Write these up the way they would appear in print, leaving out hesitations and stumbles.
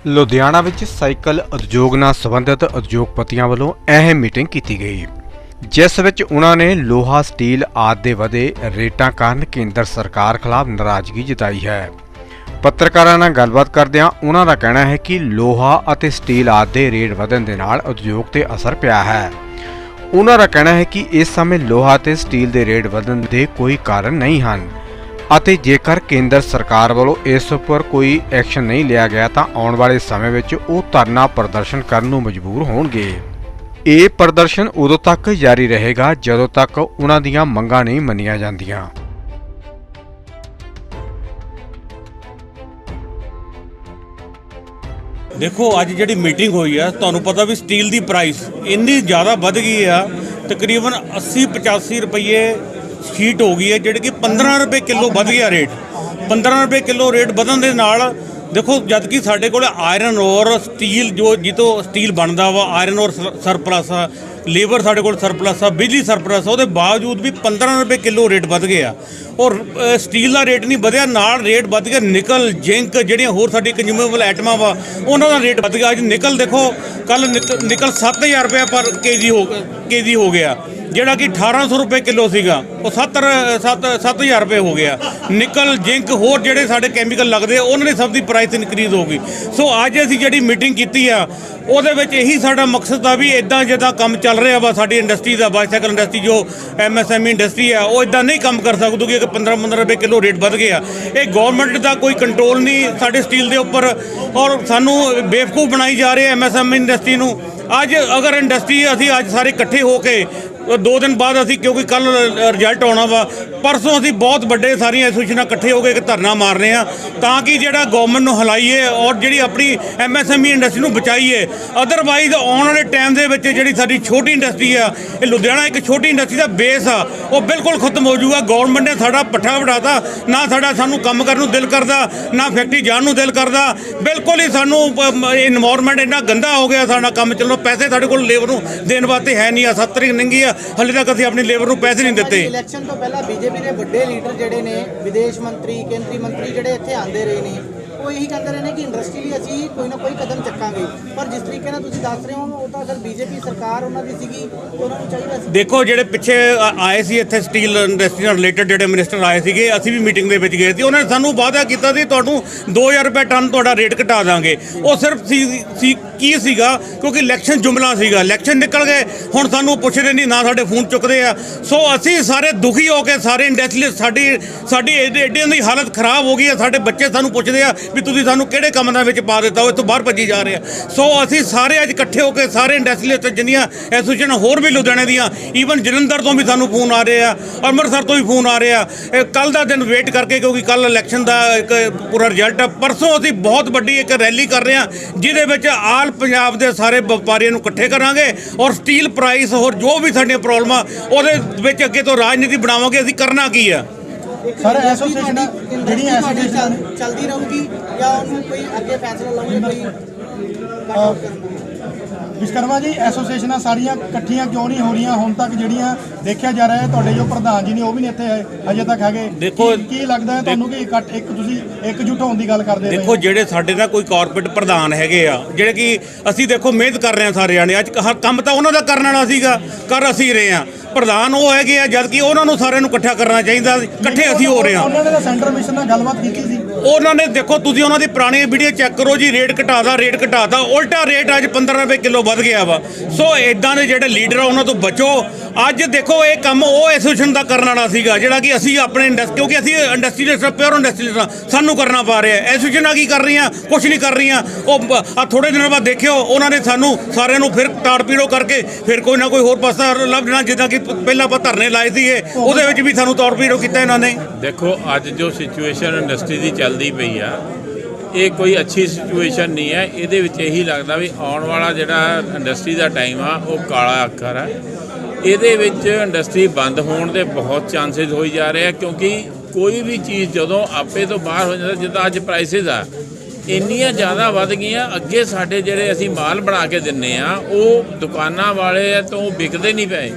ਲੁਧਿਆਣਾ ਵਿੱਚ ਸਾਈਕਲ ਉਦਯੋਗ ਨਾਲ ਸੰਬੰਧਿਤ ਉਦਯੋਗਪਤੀਆਂ ਵੱਲੋਂ ਅਹਿਮ ਮੀਟਿੰਗ ਕੀਤੀ ਗਈ, ਜਿਸ ਵਿੱਚ ਉਹਨਾਂ ਨੇ ਲੋਹਾ ਸਟੀਲ ਆਦਿ ਦੇ ਵਧੇ ਰੇਟਾਂ ਕਾਰਨ ਕੇਂਦਰ ਸਰਕਾਰ ਖਿਲਾਫ ਨਾਰਾਜ਼ਗੀ ਜਤਾਈ ਹੈ। ਪੱਤਰਕਾਰਾਂ ਨਾਲ ਗੱਲਬਾਤ ਕਰਦਿਆਂ ਉਹਨਾਂ ਦਾ ਕਹਿਣਾ ਹੈ ਕਿ ਲੋਹਾ ਅਤੇ ਸਟੀਲ ਆਦਿ ਦੇ ਰੇਟ ਵਧਣ ਦੇ ਨਾਲ ਉਦਯੋਗ ਤੇ ਅਸਰ ਪਿਆ ਹੈ। ਉਹਨਾਂ ਦਾ ਕਹਿਣਾ ਹੈ ਕਿ ਇਸ ਸਮੇਂ ਲੋਹਾ ਤੇ ਸਟੀਲ ਦੇ ਰੇਟ ਵਧਣ ਦੇ ਕੋਈ ਕਾਰਨ ਨਹੀਂ ਹਨ ਅਤੇ ਜੇਕਰ ਕੇਂਦਰ ਸਰਕਾਰ ਵੱਲੋਂ ਇਸ ਉੱਪਰ ਕੋਈ ਐਕਸ਼ਨ ਨਹੀਂ ਲਿਆ ਗਿਆ ਤਾਂ ਆਉਣ ਵਾਲੇ ਸਮੇਂ ਵਿੱਚ ਉਹ ਧਰਨਾ ਪ੍ਰਦਰਸ਼ਨ ਕਰਨ ਨੂੰ ਮਜਬੂਰ ਹੋਣਗੇ। ਇਹ ਪ੍ਰਦਰਸ਼ਨ ਉਦੋਂ ਤੱਕ ਜਾਰੀ ਰਹੇਗਾ ਜਦੋਂ ਤੱਕ ਉਹਨਾਂ ਦੀਆਂ ਮੰਗਾਂ ਨਹੀਂ ਮੰਨੀਆਂ ਜਾਂਦੀਆਂ। देखो अज जी मीटिंग हुई है, तुहानूं पता भी स्टील की प्राइस इन्नी ज़्यादा बढ़ गई है, तकरीबन 80-85 रुपये शीट हो गई है, जिहड़ी कि 15 रुपये किलो बढ़ गया रेट। 15 रुपये किलो रेट बढ़न दे नाल देखो जबकि साडे कोल आयरन और स्टील जो जितों स्टील बनता वा आयरन और सरप्लस आ, लेबर साडे कोल सरप्लस आ, बिजली सरप्लस आ, उहदे बावजूद भी 15 रुपये किलो रेट बढ़ गया। और स्टील का रेट नहीं बढ़िया, नाल रेट बढ़ गया निकल जिंक जिहड़ियां होर साडी कंज्यूमेबल आइटमां वा उन्हां दा रेट बढ़ गया। अज निकल देखो कल निकल 7000 रुपये पर केजी हो गया, जिहड़ा कि 1800 रुपये किलो सीगा वो 7000 रुपये हो गया। निकल जिंक होर जिहड़े साडे कैमिकल लगदे उन्हां दी सब दी प्राइस इनक्रीज हो गई। सो अज असीं जिहड़ी मीटिंग कीती आ ਉਹਦੇ ਵਿੱਚ ਇਹੀ ਸਾਡਾ ਮਕਸਦ ਆ ਵੀ ਇਦਾਂ ਜਿੱਦਾਂ ਕੰਮ ਚੱਲ ਰਿਹਾ ਵਾ ਸਾਡੀ ਇੰਡਸਟਰੀ ਦਾ, ਬਾਈਸਾਈਕਲ ਇੰਡਸਟਰੀ ਜੋ MSME ਇੰਡਸਟਰੀ ਆ ਉਹ ਇਦਾਂ ਨਹੀਂ ਕੰਮ ਕਰ ਸਕਦੀ ਕਿ 15 ਰੁਪਏ ਕਿਲੋ ਰੇਟ ਵੱਧ ਗਿਆ। ਇਹ ਗਵਰਨਮੈਂਟ ਦਾ ਕੋਈ ਕੰਟਰੋਲ ਨਹੀਂ ਸਾਡੇ ਸਟੀਲ ਦੇ ਉੱਪਰ ਔਰ ਸਾਨੂੰ ਬੇਵਕੂਫ ਬਣਾਈ ਜਾ ਰਹੇ MSME ਇੰਡਸਟਰੀ ਨੂੰ। ਅੱਜ ਅਗਰ ਇੰਡਸਟਰੀ ਅਸੀਂ ਅੱਜ ਸਾਰੇ ਇਕੱਠੇ ਹੋ ਕੇ 2 दिन बाद असी क्योंकि कल रिजल्ट आना वा, परसों असी बहुत बड़े सारिया एसोसीएशन इकट्ठे हो गए धरना मार रहे हैं ताकि जिहड़ा गवर्नमेंट नूं हिलाइए और जिहड़ी अपनी MSME इंडस्ट्री नूं बचाइए। अदरवाइज आने वाले टाइम दे विच जिहड़ी साडी छोटी इंडस्ट्री आ, ये लुधियाना एक छोटी इंडस्ट्री का बेस आ, वो बिल्कुल खत्म हो जाऊगा। गवर्नमेंट ने साडा पट्ठा वढ़ाता, ना साडा सानूं काम करन नूं दिल करदा, ना फैक्ट्री जाण नूं दिल करदा। बिल्कुल ही सानूं इन्वायरमेंट इन्ना गंदा हो गया, साडा काम चलो पैसे साडे कोल लेबर नूं देण वास्ते है नहीं आ। 7 तरीक लंघी आ, हाले तक ਅਸੀਂ ਆਪਣੀ ਲੇਬਰ ਨੂੰ ਪੈਸੇ ਨਹੀਂ ਦਿੱਤੇ। ਇਲੈਕਸ਼ਨ ਤੋਂ ਪਹਿਲਾਂ ਬੀਜੇਪੀ ਦੇ ਵੱਡੇ ਲੀਡਰ ਜਿਹੜੇ ਨੇ ਵਿਦੇਸ਼ ਮੰਤਰੀ ਕੇਂਦਰੀ ਮੰਤਰੀ ਜਿਹੜੇ ਇੱਥੇ ਆਂਦੇ ਰਹੇ ਨੇ ਉਹ ਇਹੀ ਕਹਿੰਦੇ ਰਹੇ ਨੇ ਕਿ ਇੰਡਸਟਰੀ ਲਈ ਅਸੀਂ ਕੋਈ ਨਾ ਕੋਈ ਕਦਮ ਚੱਕਾਂਗੇ, ਪਰ ਜਿਸ ਤਰੀਕੇ ਨਾਲ ਤੁਸੀਂ ਦੱਸ ਰਹੇ ਹੋ ਉਹ ਤਾਂ ਅਗਰ ਬੀਜੇਪੀ ਸਰਕਾਰ ਉਹਨਾਂ ਦੀ ਸੀਗੀ ਤਾਂ ਉਹਨਾਂ ਨੂੰ ਚਾਹੀਦਾ ਸੀ। ਦੇਖੋ ਜਿਹੜੇ ਪਿੱਛੇ ਆਏ ਸੀ ਇੱਥੇ ਸਟੀਲ ਇੰਡਸਟਰੀ ਨਾਲ ਰਿਲੇਟਡ ਜਿਹੜੇ ਮਿਨਿਸਟਰ ਆਏ ਸੀਗੇ, ਅਸੀਂ ਵੀ ਮੀਟਿੰਗ ਦੇ ਵਿੱਚ ਗਏ ਸੀ। ਉਹਨਾਂ ਨੇ ਸਾਨੂੰ ਵਾਅਦਾ ਕੀਤਾ ਸੀ ਤੁਹਾਨੂੰ 2000 ਰੁਪਏ ਟਨ ਤੁਹਾਡਾ ਰੇਟ ਘਟਾ ਦਾਂਗੇ। ਉਹ ਸਿਰਫ ਸੀ ਕੀ ਸੀਗਾ ਕਿਉਂਕਿ ਇਲੈਕਸ਼ਨ ਜੁਮਲਾ ਸੀਗਾ, ਇਲੈਕਸ਼ਨ ਨਿਕਲ ਗਏ, ਹੁਣ ਸਾਨੂੰ ਪੁੱਛਦੇ ਨਹੀਂ, ਨਾ ਸਾਡੇ ਫੋਨ ਚੁੱਕਦੇ ਆ। ਸੋ ਅਸੀਂ ਸਾਰੇ ਦੁਖੀ ਹੋ ਕੇ ਸਾਰੇ ਇੰਡਸਟਰੀ ਸਾਡੀ ਏਡੀਆਂ ਦੀ ਹਾਲਤ ਖਰਾਬ ਹੋ ਗਈ ਹੈ। ਸਾਡੇ ਬੱਚੇ ਸਾਨੂੰ ਪੁੱਛਦੇ ਆ ਵੀ ਤੁਸੀਂ ਸਾਨੂੰ ਕਿਹੜੇ ਕੰਮ ਦੇ ਵਿੱਚ ਪਾ ਦਿੱਤਾ, ਉਹ ਇੱਥੋਂ ਬਾਹਰ ਭੱਜੀ ਜਾ ਰਹੇ ਆ। ਸੋ ਅਸੀਂ ਸਾਰੇ ਅੱਜ ਇਕੱਠੇ ਹੋ ਕੇ ਸਾਰੇ ਇੰਡਸਟਰੀ ਤੇ ਜਿੰਨੀਆਂ ਐਸੋਸੀਏਸ਼ਨ ਹੋਰ ਵੀ ਲੁਧਿਆਣੇ ਦੀਆਂ, ਈਵਨ ਜਲੰਧਰ ਤੋਂ ਵੀ ਸਾਨੂੰ ਫੋਨ ਆ ਰਹੇ ਆ, ਅੰਮ੍ਰਿਤਸਰ ਤੋਂ ਵੀ ਫੋਨ ਆ ਰਹੇ ਆ। ਕੱਲ੍ਹ ਦਾ ਦਿਨ ਵੇਟ ਕਰਕੇ ਕਿਉਂਕਿ ਕੱਲ੍ਹ ਇਲੈਕਸ਼ਨ ਦਾ ਇੱਕ ਪੂਰਾ ਰਿਜ਼ਲਟ ਆ। ਪਰਸੋਂ ਅਸੀਂ ਬਹੁਤ ਵੱਡੀ ਇੱਕ ਰੈਲੀ ਕਰ ਰਹੇ ਹਾਂ ਜਿਹਦੇ ਵਿੱਚ ਆਲ ਪੰਜਾਬ ਦੇ ਸਾਰੇ ਵਪਾਰੀਆਂ ਨੂੰ ਇਕੱਠੇ ਕਰਾਂਗੇ ਔਰ ਸਟੀਲ ਪ੍ਰਾਈਸ ਹੋਰ ਜੋ ਵੀ ਸਾਡੀਆਂ ਪ੍ਰੋਬਲਮਾਂ ਉਹਦੇ ਵਿੱਚ ਅੱਗੇ ਤੋਂ ਰਾਜਨੀਤੀ ਬਣਾਵਾਂਗੇ। ਅਸੀਂ ਕਰਨਾ ਕੀ ਆ ਸਰ ਐਸੋਸੀਏਸ਼ਨ ਜਿਹੜੀ ਐਸੋਸੀਏਸ਼ਨ ਚੱਲਦੀ ਰਹੂਗੀ ਜਾਂ ਉਹਨੂੰ ਕੋਈ ਅੱਗੇ ਫੈਸਲਾ ਲਓਗੇ ਕੋਈ ਵਿਸ਼ਕਰਮਾ ਜੀ, ਐਸੋਸੀਏਸ਼ਨਾਂ ਸਾਰੀਆਂ ਇਕੱਠੀਆਂ ਕਿਉਂ ਨਹੀਂ ਹੋ ਰਹੀਆਂ ਹੁਣ ਤੱਕ? ਜਿਹੜੀਆਂ ਦੇਖਿਆ ਜਾ ਰਿਹਾ ਹੈ ਤੁਹਾਡੇ ਜੋ ਪ੍ਰਧਾਨ ਜੀ ਨੇ ਉਹ ਵੀ ਨਹੀਂ ਇੱਥੇ ਅਜੇ ਤੱਕ ਹੈਗੇ। ਦੇਖੋ ਕੀ ਲੱਗਦਾ ਹੈ ਤੁਹਾਨੂੰ ਕਿ ਤੁਸੀਂ ਇਕਜੁੱਟ ਹੋਣ ਦੀ ਗੱਲ ਕਰਦੇ? ਦੇਖੋ ਜਿਹੜੇ ਸਾਡੇ ਨਾਲ ਕੋਈ ਕਾਰਪੋਰੇਟ ਪ੍ਰਧਾਨ ਹੈਗੇ ਆ ਜਿਹੜੇ ਕਿ ਅਸੀਂ ਦੇਖੋ ਮਿਹਨਤ ਕਰ ਰਹੇ ਹਾਂ ਸਾਰੇ ਜਾਣੇ, ਅੱਜ ਕੰਮ ਤਾਂ ਉਹਨਾਂ ਦਾ ਕਰਨ ਵਾਲਾ ਸੀਗਾ, ਕਰ ਅਸੀਂ ਰਹੇ ਹਾਂ। ਪ੍ਰਧਾਨ ਉਹ ਹੈਗੇ ਆ ਜਦ ਕਿ ਉਹਨਾਂ ਨੂੰ ਸਾਰਿਆਂ ਨੂੰ ਇਕੱਠਾ ਕਰਨਾ ਚਾਹੀਦਾ, ਇਕੱਠੇ ਅਸੀਂ ਹੋ ਰਹੇ ਹਾਂ। ਉਹਨਾਂ ਨੇ ਤਾਂ ਸੈਂਟਰ ਮਿਸ਼ਨ ਨਾਲ ਗੱਲਬਾਤ ਕੀਤੀ ਸੀ, ਉਹਨਾਂ ਨੇ ਦੇਖੋ ਤੁਸੀਂ ਉਹਨਾਂ ਦੀ ਪੁਰਾਣੀ ਵੀਡੀਓ ਚੈੱਕ ਕਰੋ ਜੀ, ਰੇਟ ਘਟਾਦਾ ਉਲਟਾ ਰੇਟ ਅੱਜ 15 ਰੁਪਏ ਕਿਲੋ ਵੱਧ ਗਿਆ ਵਾ। ਸੋ ਇਦਾਂ ਦੇ ਜਿਹੜੇ ਲੀਡਰ ਆ ਉਹਨਾਂ ਤੋਂ ਬਚੋ। ਅੱਜ ਦੇਖੋ ਇਹ ਕੰਮ ਉਹ ਐਸੋਸੀਏਸ਼ਨ ਦਾ ਕਰਨ ਵਾਲਾ ਸੀਗਾ ਜਿਹੜਾ ਕਿ ਅਸੀਂ ਆਪਣੇ ਕਿਉਂਕਿ ਅਸੀਂ ਇੰਡਸਟਰੀਅਲਿਸਟ ਪਿਓਰ ਇੰਡਸਟਰੀਅਲਿਸਟ ਸਾਨੂੰ ਕਰਨਾ ਪਾ ਰਿਹਾ। ਐਸੋਸੀਏਸ਼ਨਾਂ ਕੀ ਕਰ ਰਹੀਆਂ? ਕੁਛ ਨਹੀਂ ਕਰ ਰਹੀਆਂ। ਉਹ ਆ ਥੋੜੇ ਦਿਨਾਂ ਬਾਅਦ ਦੇਖਿਓ ਉਹਨਾਂ ਨੇ ਸਾਨੂੰ ਸਾਰਿਆਂ ਨੂੰ ਫਿਰ ਤਾੜ ਪੀੜੋ ਕਰਕੇ ਫਿਰ ਕੋਈ ਨਾ ਕੋਈ ਹੋਰ ਪਾਸਾ ਲੱਭ ਦੇਣਾ, ਜਿੱਦਾਂ ਕਿ ਪਹਿਲਾਂ ਆਪਾਂ ਧਰਨੇ ਲਾਏ ਸੀਗੇ ਉਹਦੇ ਵਿੱਚ ਵੀ ਸਾਨੂੰ ਤਾੜ ਪੀੜੋ ਕੀਤਾ ਇਹਨਾਂ ਨੇ। ਦੇਖੋ ਅੱਜ ਜੋ ਸਿਚੁਏਸ਼ਨ ਇੰਡਸਟਰੀ ਦੀ ਚੱਲਦੀ ਪਈ ਆ ਇਹ ਕੋਈ ਅੱਛੀ ਸਿਚੁਏਸ਼ਨ ਨਹੀਂ ਹੈ। ਇਹਦੇ ਵਿੱਚ ਇਹੀ ਲੱਗਦਾ ਵੀ ਆਉਣ ਵਾਲਾ ਜਿਹੜਾ ਇੰਡਸਟਰੀ ਦਾ ਟਾਈਮ ਆ ਉਹ ਕਾਲਾ ਅੱਖਰ ਹੈ। ਇਹਦੇ ਵਿੱਚ ਇੰਡਸਟਰੀ ਬੰਦ ਹੋਣ ਦੇ ਬਹੁਤ ਚਾਂਸਸ ਹੋਈ ਜਾ ਰਹੇ ਆ ਕਿਉਂਕਿ ਕੋਈ ਵੀ ਚੀਜ਼ ਜਦੋਂ ਆਪੇ ਤੋਂ ਬਾਹਰ ਹੋ ਜਾਂਦਾ, ਜਿੱਦਾਂ ਅੱਜ ਪ੍ਰਾਈਸਿਸ ਆ ਇੰਨੀਆਂ ਜ਼ਿਆਦਾ ਵੱਧ ਗਈਆਂ। ਅੱਗੇ ਸਾਡੇ ਜਿਹੜੇ ਅਸੀਂ ਮਾਲ ਬਣਾ ਕੇ ਦਿੰਦੇ ਆ ਉਹ ਦੁਕਾਨਾਂ ਵਾਲੇ ਤੋਂ ਵਿਕਦੇ ਨਹੀਂ ਪਏ,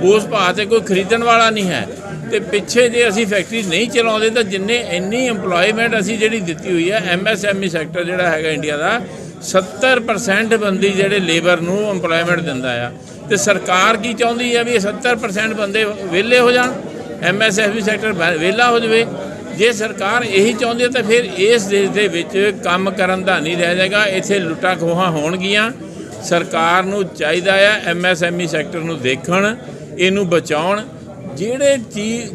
ਉਸ ਭਾਅ 'ਤੇ ਕੋਈ ਖਰੀਦਣ ਵਾਲਾ ਨਹੀਂ ਹੈ। ਤੇ ਪਿੱਛੇ ਜੇ ਅਸੀਂ ਫੈਕਟਰੀ ਨਹੀਂ ਚਲਾਉਂਦੇ ਤਾਂ ਜਿੰਨੇ ਇੰਨੀ ਇੰਪਲੋਇਮੈਂਟ ਅਸੀਂ ਜਿਹੜੀ ਦਿੱਤੀ ਹੋਈ ਹੈ MSME ਸੈਕਟਰ ਜਿਹੜਾ ਹੈਗਾ ਇੰਡੀਆ ਦਾ 70% ਬੰਦੀ ਜਿਹੜੇ ਲੇਬਰ ਨੂੰ ਇੰਪਲੋਇਮੈਂਟ ਦਿੰਦਾ ਆ। ਤੇ ਸਰਕਾਰ ਕੀ ਚਾਹੁੰਦੀ ਹੈ ਵੀ ਇਹ 70% ਬੰਦੇ ਵਿਹਲੇ ਹੋ ਜਾਣ, MSME ਸੈਕਟਰ ਵਿਹਲਾ ਹੋ ਜਾਵੇ। ਜੇ ਸਰਕਾਰ ਇਹੀ ਚਾਹੁੰਦੀ ਹੈ ਤਾਂ ਫਿਰ ਇਸ ਦੇਸ਼ ਦੇ ਵਿੱਚ ਕੰਮ ਕਰਨ ਦਾ ਨਹੀਂ ਰਹਿ ਜਾਏਗਾ, ਇੱਥੇ ਲੁੱਟਾਂ ਖੋਹਾਂ ਹੋਣਗੀਆਂ। ਸਰਕਾਰ ਨੂੰ ਚਾਹੀਦਾ ਆ MSME ਸੈਕਟਰ ਨੂੰ ਦੇਖਣ, ਇਹਨੂੰ ਬਚਾਉਣ। ਜਿਹੜੇ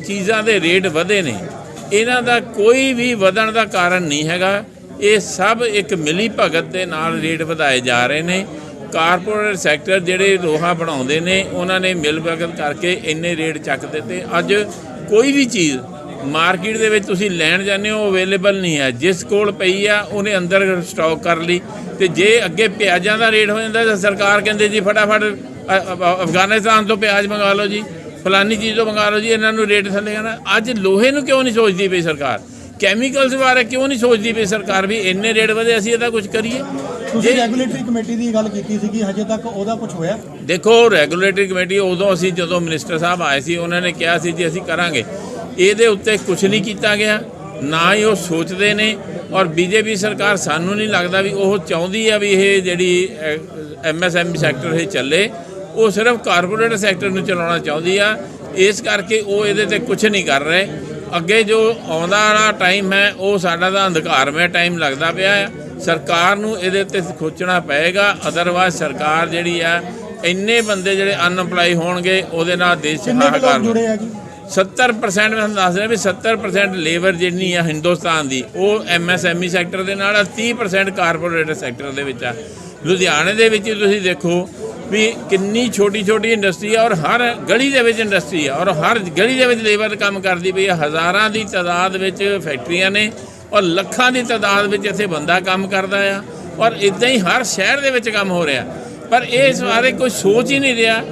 ਚੀਜ਼ਾਂ ਦੇ ਰੇਟ ਵਧੇ ਨੇ ਇਹਨਾਂ ਦਾ ਕੋਈ ਵੀ ਵਧਣ ਦਾ ਕਾਰਨ ਨਹੀਂ ਹੈਗਾ, ਇਹ ਸਭ ਇੱਕ ਮਿਲੀ ਭਗਤ ਦੇ ਨਾਲ ਰੇਟ ਵਧਾਏ ਜਾ ਰਹੇ ਨੇ। ਕਾਰਪੋਰੇਟ ਸੈਕਟਰ ਜਿਹੜੇ ਲੋਹਾ ਬਣਾਉਂਦੇ ਨੇ ਉਹਨਾਂ ਨੇ ਮਿਲ ਭਗਤ ਕਰਕੇ ਇੰਨੇ ਰੇਟ ਚੱਕ ਦਿੱਤੇ। ਅੱਜ ਕੋਈ ਵੀ ਚੀਜ਼ ਮਾਰਕੀਟ ਦੇ ਵਿੱਚ ਤੁਸੀਂ ਲੈਣ ਜਾਂਦੇ ਹੋ ਅਵੇਲੇਬਲ ਨਹੀਂ ਹੈ, ਜਿਸ ਕੋਲ ਪਈ ਆ ਉਹਨੇ ਅੰਦਰ ਸਟਾਕ ਕਰ ਲਈ। ਤੇ ਜੇ ਅੱਗੇ ਪਿਆਜ਼ਾਂ ਦਾ ਰੇਟ ਹੋ ਜਾਂਦਾ ਤਾਂ ਸਰਕਾਰ ਕਹਿੰਦੇ ਜੀ ਫਟਾਫਟ ਅਫਗਾਨਿਸਤਾਨ ਤੋਂ ਪਿਆਜ਼ ਮੰਗਾ ਲਓ ਜੀ, ਫਲਾਨੀ ਚੀਜ਼ ਤੋਂ ਮੰਗਾ ਲਓ ਜੀ, ਇਹਨਾਂ ਨੂੰ ਰੇਟ ਥੱਲੇ ਆਉਣਾ। ਅੱਜ ਲੋਹੇ ਨੂੰ ਕਿਉਂ ਨਹੀਂ ਸੋਚਦੀ ਪਈ ਸਰਕਾਰ? ਕੈਮੀਕਲਸ ਬਾਰੇ ਕਿਉਂ ਨਹੀਂ ਸੋਚਦੀ ਪਈ ਸਰਕਾਰ ਵੀ ਇੰਨੇ ਰੇਟ ਵਧੇ, ਅਸੀਂ ਇਹਦਾ ਕੁਝ ਕਰੀਏ? ਤੁਸੀਂ ਰੈਗੂਲੇਟਰੀ ਕਮੇਟੀ ਦੀ ਗੱਲ ਕੀਤੀ ਸੀ ਕਿ ਹਜੇ ਤੱਕ ਉਹਦਾ ਕੁਝ ਹੋਇਆ? ਦੇਖੋ ਰੈਗੂਲੇਟਰੀ ਕਮੇਟੀ ਉਦੋਂ ਅਸੀਂ ਜਦੋਂ ਮਿਨਿਸਟਰ ਸਾਹਿਬ ਆਏ ਸੀ ਉਹਨਾਂ ਨੇ ਕਿਹਾ ਸੀ ਜੀ ਅਸੀਂ ਕਰਾਂਗੇ, ਇਹਦੇ ਉੱਤੇ ਕੁਝ ਨਹੀਂ ਕੀਤਾ ਗਿਆ, ਨਾ ਹੀ ਉਹ ਸੋਚਦੇ ਨੇ। ਔਰ BJP ਸਰਕਾਰ ਸਾਨੂੰ ਨਹੀਂ ਲੱਗਦਾ ਵੀ ਉਹ ਚਾਹੁੰਦੀ ਆ ਵੀ ਇਹ ਜਿਹੜੀ MSME ਸੈਕਟਰ ਇਹ ਚੱਲੇ, ਉਹ ਸਿਰਫ ਕਾਰਪੋਰੇਟ ਸੈਕਟਰ ਨੂੰ ਚਲਾਉਣਾ ਚਾਹੁੰਦੀ ਆ। ਇਸ ਕਰਕੇ ਉਹ ਇਹਦੇ ਤੇ ਕੁਝ ਨਹੀਂ ਕਰ ਰਹੇ। ਅੱਗੇ ਜੋ ਆਉਂਦਾ ਵਾਲਾ ਟਾਈਮ ਹੈ ਉਹ ਸਾਡਾ ਤਾਂ ਅੰਧਕਾਰਮਈ ਟਾਈਮ ਲੱਗਦਾ ਪਿਆ ਆ। ਸਰਕਾਰ ਨੂੰ ਇਹਦੇ ਉੱਤੇ ਸੋਚਣਾ ਪਏਗਾ, ਅਦਰਵਾਇਜ਼ ਸਰਕਾਰ ਜਿਹੜੀ ਆ ਇੰਨੇ ਬੰਦੇ ਜਿਹੜੇ ਅਨਐਮਪਲਾਈ ਹੋਣਗੇ ਉਹਦੇ ਨਾਲ ਦੇਸ਼ ਹਾਹਾਕਾਰ। 70% ਮੈਂ ਦੱਸ ਰਿਹਾ ਵੀ 70% ਲੇਬਰ ਜਿਹੜੀ ਆ ਹਿੰਦੁਸਤਾਨ ਦੀ ਉਹ MSME ਸੈਕਟਰ ਦੇ ਨਾਲ ਆ, 30% ਕਾਰਪੋਰੇਟ ਸੈਕਟਰ ਦੇ ਵਿੱਚ ਆ। ਲੁਧਿਆਣੇ ਦੇ ਵਿੱਚ ਤੁਸੀਂ ਦੇਖੋ ਵੀ ਕਿੰਨੀ ਛੋਟੀ ਇੰਡਸਟਰੀ ਆ ਔਰ ਹਰ ਗਲੀ ਦੇ ਵਿੱਚ ਇੰਡਸਟਰੀ ਆ ਔਰ ਹਰ ਗਲੀ ਦੇ ਵਿੱਚ ਲੇਬਰ ਕੰਮ ਕਰਦੀ ਪਈ ਆ। ਹਜ਼ਾਰਾਂ ਦੀ ਤਾਦਾਦ ਵਿੱਚ ਫੈਕਟਰੀਆਂ ਨੇ ਔਰ ਲੱਖਾਂ ਦੀ ਤਾਦਾਦ ਵਿੱਚ ਇੱਥੇ ਬੰਦਾ ਕੰਮ ਕਰਦਾ ਆ ਔਰ ਇੱਦਾਂ ਹੀ ਹਰ ਸ਼ਹਿਰ ਦੇ ਵਿੱਚ ਕੰਮ ਹੋ ਰਿਹਾ। ਪਰ ਇਸ ਬਾਰੇ ਕੋਈ ਸੋਚ ਹੀ ਨਹੀਂ ਰਿਹਾ।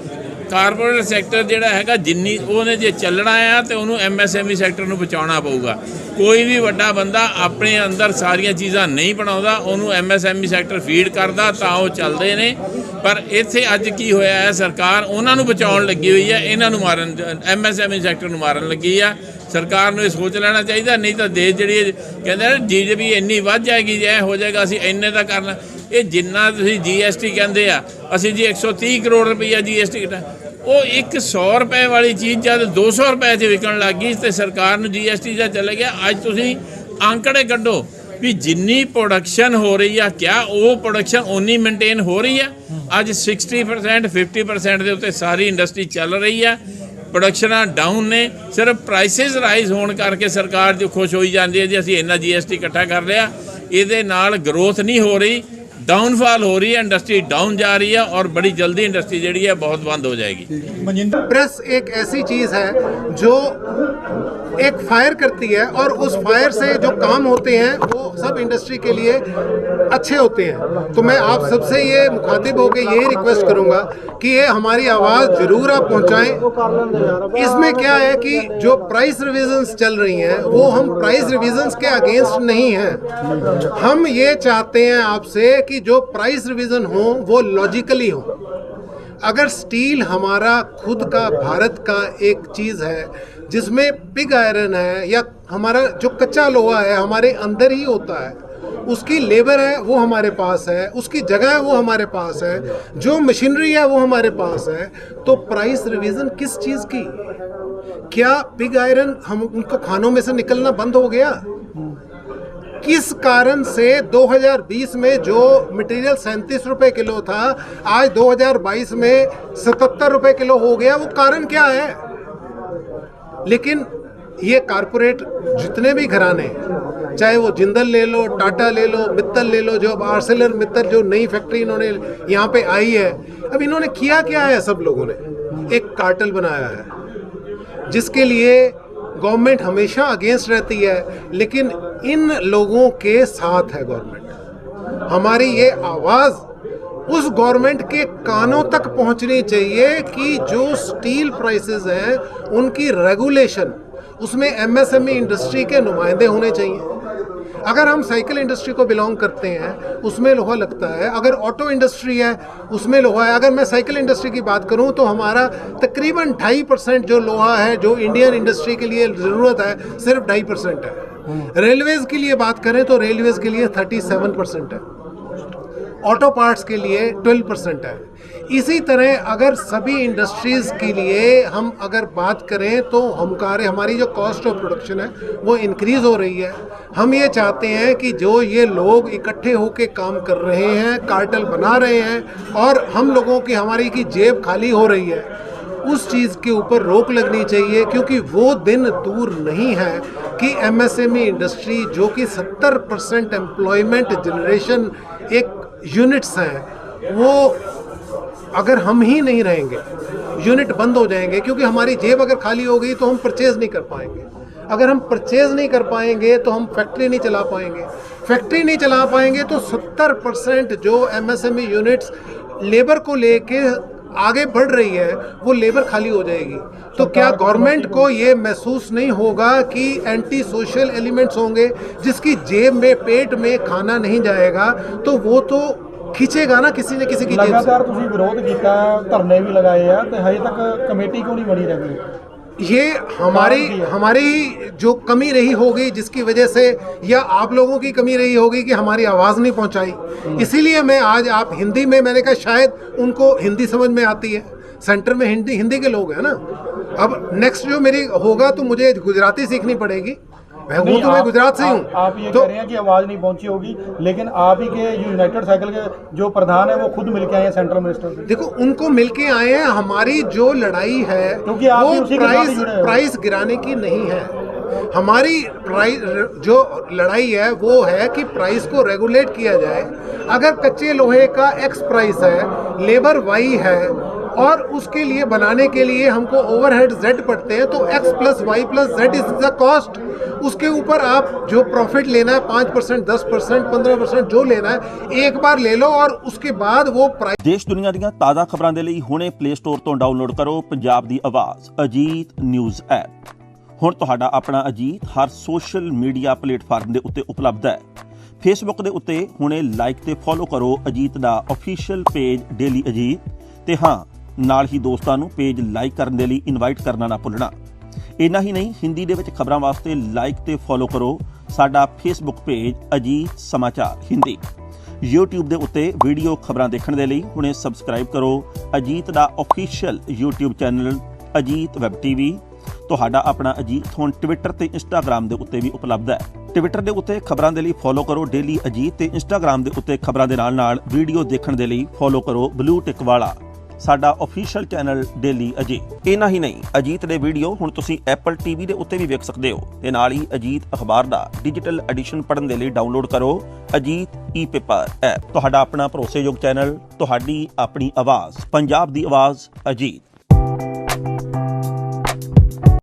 ਕਾਰਪੋਰੇਟ ਸੈਕਟਰ ਜਿਹੜਾ ਹੈਗਾ ਜਿੰਨੀ ਉਹਨੇ ਜੇ ਚੱਲਣਾ ਆ ਤੇ ਉਹਨੂੰ MSME ਸੈਕਟਰ ਨੂੰ ਬਚਾਉਣਾ ਪਊਗਾ। ਕੋਈ ਵੀ ਵੱਡਾ ਬੰਦਾ ਆਪਣੇ ਅੰਦਰ ਸਾਰੀਆਂ ਚੀਜ਼ਾਂ ਨਹੀਂ ਬਣਾਉਂਦਾ, ਉਹਨੂੰ MSME ਸੈਕਟਰ ਫੀਡ ਕਰਦਾ ਤਾਂ ਉਹ ਚੱਲਦੇ ਨੇ। ਪਰ ਇੱਥੇ ਅੱਜ ਕੀ ਹੋਇਆ ਹੈ, ਸਰਕਾਰ ਉਹਨਾਂ ਨੂੰ ਬਚਾਉਣ ਲੱਗੀ ਹੋਈ ਹੈ, ਇਹਨਾਂ ਨੂੰ ਮਾਰਨ, MSME ਸੈਕਟਰ ਨੂੰ ਮਾਰਨ ਲੱਗੀ ਆ। ਸਰਕਾਰ ਨੂੰ ਇਹ ਸੋਚ ਲੈਣਾ ਚਾਹੀਦਾ, ਨਹੀਂ ਤਾਂ ਦੇਸ਼ ਜਿਹੜੀ ਕਹਿੰਦੇ ਨੇ GDP ਇੰਨੀ ਵੱਧ ਜਾਏਗੀ, ਜੇ ਹੋ ਜਾਏਗਾ ਅਸੀਂ ਇੰਨੇ ਦਾ ਕਰਨਾ। ਇਹ ਜਿੰਨਾ ਤੁਸੀਂ GST ਕਹਿੰਦੇ ਆ, ਅਸੀਂ ਜੀ 130 ਕਰੋੜ ਰੁਪਈਆ GST ਕੱਟਾ, ਉਹ 100 ਰੁਪਏ ਵਾਲੀ ਚੀਜ਼ ਜਦ 200 ਰੁਪਏ 'ਚ ਵਿਕਣ ਲੱਗ ਗਈ ਤੇ ਸਰਕਾਰ ਨੂੰ GST ਜਾਂ ਚਲੇ ਗਿਆ। ਅੱਜ ਤੁਸੀਂ ਅੰਕੜੇ ਕੱਢੋ ਵੀ ਜਿੰਨੀ ਪ੍ਰੋਡਕਸ਼ਨ ਹੋ ਰਹੀ ਆ, ਕਿਆ ਉਹ ਪ੍ਰੋਡਕਸ਼ਨ ਓਨੀ ਮੇਨਟੇਨ ਹੋ ਰਹੀ ਆ? ਅੱਜ 60% 50% ਦੇ ਉੱਤੇ ਸਾਰੀ ਇੰਡਸਟਰੀ ਚੱਲ ਰਹੀ ਆ। ਪ੍ਰੋਡਕਸ਼ਨਾਂ ਡਾਊਨ ਨੇ, ਸਿਰਫ ਪ੍ਰਾਈਸਿਸ ਰਾਈਜ਼ ਹੋਣ ਕਰਕੇ ਸਰਕਾਰ ਜੋ ਖੁਸ਼ ਹੋਈ ਜਾਂਦੀ ਹੈ ਜੀ ਅਸੀਂ ਇੰਨਾ GST ਇਕੱਠਾ ਕਰ ਲਿਆ। ਇਹਦੇ ਨਾਲ ਗਰੋਥ ਨਹੀਂ ਹੋ ਰਹੀ, डाउनफॉल हो रही है, इंडस्ट्री डाउन जा रही है और बड़ी जल्दी इंडस्ट्री जी है बहुत बंद हो जाएगी। प्रेस एक ऐसी चीज़ है जो एक फायर करती है और उस फायर से जो काम होते हैं वो सब इंडस्ट्री के लिए अच्छे होते हैं। तो मैं आप सबसे ये मुखातिब होकर यही रिक्वेस्ट करूंगा कि ये हमारी आवाज़ ज़रूर आप पहुंचाएं। इसमें क्या है कि जो प्राइस रिविजन्स चल रही हैं वो हम प्राइस रिविजन्स के अगेंस्ट नहीं हैं। हम ये चाहते हैं आपसे कि जो प्राइस रिवीजन हो वो लॉजिकली हो। अगर स्टील हमारा खुद का भारत का एक चीज़ है जिसमें पिग आयरन है या हमारा जो कच्चा लोहा है हमारे अंदर ही होता है, उसकी लेबर है वो हमारे पास है, उसकी जगह है वो हमारे पास है, जो मशीनरी है वो हमारे पास है, तो प्राइस रिवीजन किस चीज़ की? क्या पिग आयरन हम उनको खानों में से निकलना बंद हो गया? किस कारण से 2020 में जो मटेरियल 37 रुपए किलो था आज 2022 में 77 रुपए किलो हो गया? वो कारण क्या है? लेकिन ये कारपोरेट जितने भी घराने, चाहे वो जिंदल ले लो, टाटा ले लो, मित्तल ले लो, जो आर्सेलर मित्तल जो नई फैक्ट्री इन्होंने यहाँ पे आई है, अब इन्होंने किया क्या है? सब लोगों ने एक कार्टेल बनाया है जिसके लिए गवर्नमेंट हमेशा अगेंस्ट रहती है, लेकिन इन लोगों के साथ है गवर्नमेंट। हमारी ये आवाज़ उस गवर्नमेंट के कानों तक पहुंचनी चाहिए कि जो स्टील प्राइसेस हैं उनकी रेगुलेशन, उसमें MSME इंडस्ट्री के नुमाइंदे होने चाहिए। अगर हम साइकिल इंडस्ट्री को बिलोंग करते हैं उसमें लोहा लगता है, अगर ऑटो इंडस्ट्री है उसमें लोहा है। अगर मैं साइकिल इंडस्ट्री की बात करूं तो हमारा तकरीबन 2.5% जो लोहा है जो इंडियन इंडस्ट्री के लिए ज़रूरत है सिर्फ 2.5% है। रेलवेज़ के लिए बात करें तो रेलवेज़ के लिए 37% है। ऑटो पार्ट्स के लिए 12% है। इसी तरह अगर सभी इंडस्ट्रीज़ के लिए हम अगर बात करें तो हमारी जो कॉस्ट ऑफ प्रोडक्शन है वो इंक्रीज़ हो रही है। हम ये चाहते हैं कि जो ये लोग इकट्ठे होकर काम कर रहे हैं, कार्टेल बना रहे हैं और हम लोगों की हमारी की जेब खाली हो रही है, उस चीज़ के ऊपर रोक लगनी चाहिए, क्योंकि वो दिन दूर नहीं है कि MSME इंडस्ट्री जो कि 70% एम्प्लॉयमेंट जनरेशन एक यूनिट्स हैं, वो अगर हम ही नहीं रहेंगे यूनिट बंद हो जाएंगे, क्योंकि हमारी जेब अगर खाली हो गई तो हम परचेज़ नहीं कर पाएंगे। अगर हम परचेज़ नहीं कर पाएंगे तो हम फैक्ट्री नहीं चला पाएंगे। फैक्ट्री नहीं चला पाएंगे तो 70% जो MSME यूनिट्स लेबर को लेके आगे बढ़ रही है वो लेबर खाली हो जाएगी। तो क्या गवर्नमेंट को ये महसूस नहीं होगा कि एंटी सोशल एलिमेंट्स होंगे, जिसकी जेब में पेट में खाना नहीं जाएगा तो वो तो खींचेगा ना किसी न किसी की जेब से। लगातार ਤੁਸੀਂ ਵਿਰੋਧ ਕੀਤਾ, ਧਰਨੇ ਵੀ ਲਗਾਏ ਆ ਤੇ ਹਜੇ ਤੱਕ ਕਮੇਟੀ ਕਿਉਂ ਨਹੀਂ ਬਣੀ ਰਹੀ? ये हमारी जो कमी रही होगी, जिसकी वजह से या आप लोगों की कमी रही होगी कि हमारी आवाज़ नहीं पहुंचाई, इसीलिए मैं आज आप हिंदी में, मैंने कहा शायद उनको हिंदी समझ में आती है, सेंटर में हिंदी के लोग हैं ना। अब नेक्स्ट जो मेरी होगा तो मुझे गुजराती सीखनी पड़ेगी, मैं गुजरात से हूँ। आप ये कह रहे हैं कि आवाज़ नहीं पहुंची होगी, लेकिन आप ही के यूनाइटेड साइकिल के जो प्रधान है वो खुद मिलके आए हैं सेंट्रल मिनिस्टर से। देखो उनको मिलके आए हैं, हमारी जो लड़ाई है क्योंकि आप वो उसी के साथ ही जुड़े हैं। प्राइस गिराने की नहीं है। हमारी प्राइस जो लड़ाई है वो है कि प्राइस को रेगुलेट किया जाए। अगर कच्चे लोहे का X प्राइस है, लेबर Y है और उसके लिए बनाने के लिए हमको ओवरहेड Z पड़ते हैं, तो X plus Y plus Z is the cost. उसके ऊपर आप जो प्रॉफिट लेना है 5%, 10%, 15% जो लेना है एक बार ले लो और उसके बाद वो प्राइस। देश दुनिया ਦੀਆਂ ਤਾਜ਼ਾ ਖਬਰਾਂ ਦੇ ਲਈ ਹੁਣੇ ਪਲੇ ਸਟੋਰ ਤੋਂ ਡਾਊਨਲੋਡ ਕਰੋ ਪੰਜਾਬ ਦੀ ਆਵਾਜ਼ ਅਜੀਤ ਨਿਊਜ਼ ਐਪ। ਹੁਣ ਤੁਹਾਡਾ ਆਪਣਾ ਅਜੀਤ ਹਰ ਸੋਸ਼ਲ ਮੀਡੀਆ ਪਲੇਟਫਾਰਮ ਦੇ ਉੱਤੇ ਉਪਲਬਧ ਹੈ। ਫੇਸਬੁੱਕ ਦੇ ਉੱਤੇ ਹੁਣੇ ਲਾਈਕ ਤੇ ਫੋਲੋ ਕਰੋ ਅਜੀਤ ਦਾ ਅਫੀਸ਼ੀਅਲ ਪੇਜ ਡੇਲੀ ਅਜੀਤ, ਤੇ ਹਾਂ ਨਾਲ ਹੀ ਦੋਸਤਾਂ ਨੂੰ ਪੇਜ ਲਾਈਕ ਕਰਨ ਦੇ ਲਈ ਇਨਵਾਈਟ ਕਰਨਾ ਨਾ ਭੁੱਲਣਾ। ਇੰਨਾ ਹੀ ਨਹੀਂ, ਹਿੰਦੀ ਦੇ ਵਿੱਚ ਖਬਰਾਂ ਵਾਸਤੇ ਲਾਈਕ ਤੇ ਫੋਲੋ ਕਰੋ ਸਾਡਾ ਫੇਸਬੁੱਕ ਪੇਜ ਅਜੀਤ ਸਮਾਚਾਰ ਹਿੰਦੀ। YouTube ਦੇ ਉੱਤੇ ਵੀਡੀਓ ਖਬਰਾਂ ਦੇਖਣ ਦੇ ਲਈ ਹੁਣੇ ਸਬਸਕ੍ਰਾਈਬ ਕਰੋ ਅਜੀਤ ਦਾ official YouTube channel Ajit web TV। ਤੁਹਾਡਾ ਆਪਣਾ ਅਜੀਤ ਹੁਣ ਟਵਿੱਟਰ ਤੇ ਇੰਸਟਾਗ੍ਰਾਮ ਦੇ ਉੱਤੇ ਵੀ ਉਪਲਬਧ ਹੈ। ਟਵਿੱਟਰ ਦੇ ਉੱਤੇ ਖਬਰਾਂ ਦੇ ਲਈ ਫੋਲੋ ਕਰੋ ਡੇਲੀ ਅਜੀਤ, ਤੇ ਇੰਸਟਾਗ੍ਰਾਮ ਦੇ ਉੱਤੇ ਖਬਰਾਂ ਦੇ ਨਾਲ ਵੀਡੀਓ ਦੇਖਣ ਦੇ ਲਈ ਫੋਲੋ ਕਰੋ ਬਲੂ ਟਿਕ ਵਾਲਾ ਸਾਡਾ ਅਫੀਸ਼ੀਅਲ ਚੈਨਲ ਡੇਲੀ ਅਜੀਤ। ਇੰਨਾ ਹੀ ਨਹੀਂ, ਅਜੀਤ ਦੇ ਵੀਡੀਓ ਹੁਣ ਤੁਸੀਂ Apple TV ਦੇ ਉੱਤੇ ਵੀ ਵੇਖ ਸਕਦੇ ਹੋ, ਤੇ ਨਾਲ ਹੀ ਅਜੀਤ ਅਖਬਾਰ ਦਾ ਡਿਜੀਟਲ ਐਡੀਸ਼ਨ ਪੜ੍ਹਨ ਦੇ ਲਈ ਡਾਊਨਲੋਡ ਕਰੋ ਅਜੀਤ ਈ-ਪੇਪਰ ਐਪ। ਤੁਹਾਡਾ ਆਪਣਾ ਭਰੋਸੇਯੋਗ ਚੈਨਲ, ਤੁਹਾਡੀ ਆਪਣੀ ਆਵਾਜ਼, ਪੰਜਾਬ ਦੀ ਆਵਾਜ਼ ਅਜੀਤ।